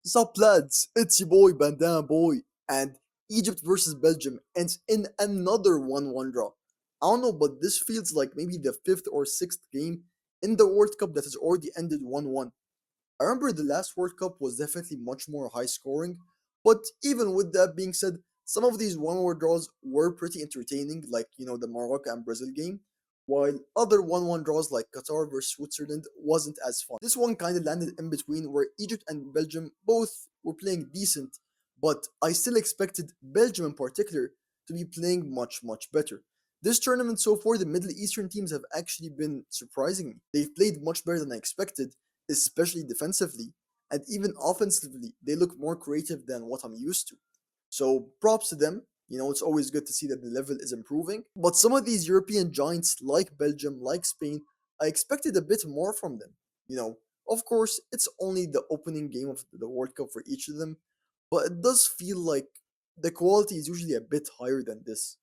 Sup lads, it's your boy Bandana-Boi, and Egypt versus Belgium ends in another 1-1 draw. I don't know, but this feels like maybe the fifth or sixth game in the World Cup that has already ended 1-1. I remember the last World Cup was definitely much more high scoring, but even with that being said, some of these 1-1 draws were pretty entertaining, like the Morocco and Brazil game, while other 1-1 draws like Qatar versus Switzerland wasn't as fun. This one kind of landed in between where Egypt and Belgium both were playing decent, but I still expected Belgium in particular to be playing much better. This tournament so far, the Middle Eastern teams have actually been surprising me. They've played much better than I expected, especially defensively, and even offensively, they look more creative than what I'm used to. So props to them. It's always good to see that the level is improving. But some of these European giants, like Belgium, like Spain, I expected a bit more from them. Of course, it's only the opening game of the World Cup for each of them, but it does feel like the quality is usually a bit higher than this.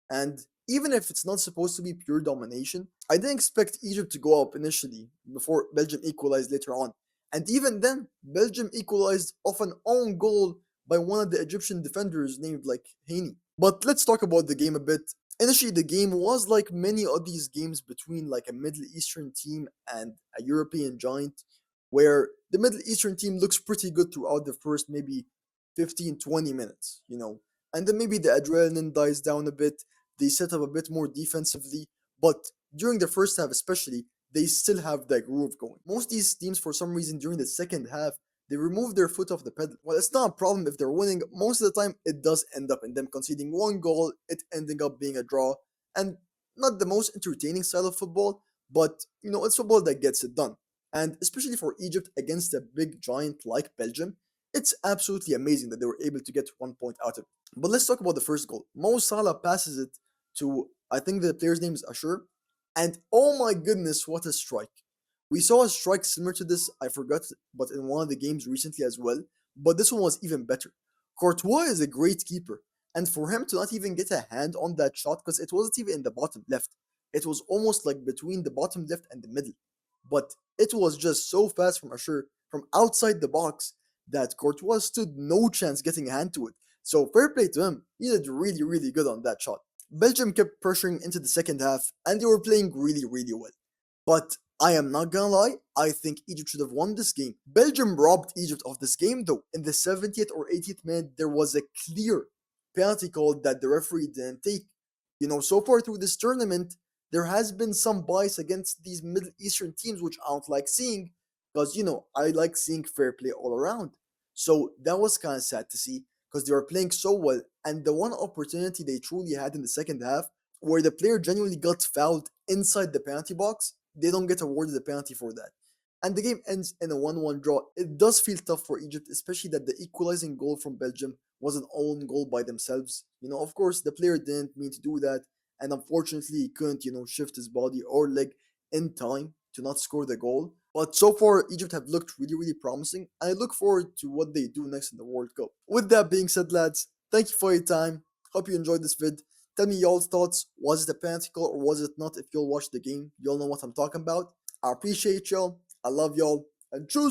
And even if it's not supposed to be pure domination, I didn't expect Egypt to go up initially before Belgium equalized later on. And even then, Belgium equalized off an own goal by one of the Egyptian defenders named like Haney. But let's talk about the game a bit. Initially, the game was like many of these games between like a Middle Eastern team and a European giant, where the Middle Eastern team looks pretty good throughout the first maybe 15-20 minutes. And then maybe the adrenaline dies down a bit, they set up a bit more defensively, but during the first half especially, they still have that groove going. Most of these teams, for some reason, during the second half, they remove their foot off the pedal. Well, it's not a problem if they're winning. Most of the time, it does end up in them conceding one goal, it ending up being a draw, and not the most entertaining style of football, but it's football that gets it done. And especially for Egypt against a big giant like Belgium, it's absolutely amazing that they were able to get 1 point out of it. But let's talk about the first goal. Mo Salah passes it to, I think the player's name is Ashur, and oh my goodness, what a strike! We saw a strike similar to this, I forgot, but in one of the games recently as well. But this one was even better. Courtois is a great keeper, and for him to not even get a hand on that shot, because it wasn't even in the bottom left, it was almost like between the bottom left and the middle. But it was just so fast from Ashur from outside the box that Courtois stood no chance getting a hand to it. So fair play to him. He did really good on that shot. Belgium kept pressuring into the second half and they were playing really well. But I am not gonna lie, I think Egypt should have won this game. Belgium robbed Egypt of this game though. In the 70th or 80th minute, there was a clear penalty call that the referee didn't take. So far through this tournament, there has been some bias against these Middle Eastern teams, which I don't like seeing, because I like seeing fair play all around. So that was kind of sad to see because they were playing so well. And the one opportunity they truly had in the second half, where the player genuinely got fouled inside the penalty box, they don't get awarded the penalty for that. And the game ends in a 1-1 draw. It does feel tough for Egypt, especially that the equalizing goal from Belgium was an own goal by themselves. Of course, the player didn't mean to do that, and unfortunately, he couldn't, shift his body or leg in time to not score the goal. But so far, Egypt have looked really promising, and I look forward to what they do next in the World Cup. With that being said, lads, thank you for your time. Hope you enjoyed this vid. Tell me y'all's thoughts. Was it a penalty call or was it not? If you'll watch the game, you'll know what I'm talking about. I appreciate y'all. I love y'all. And choose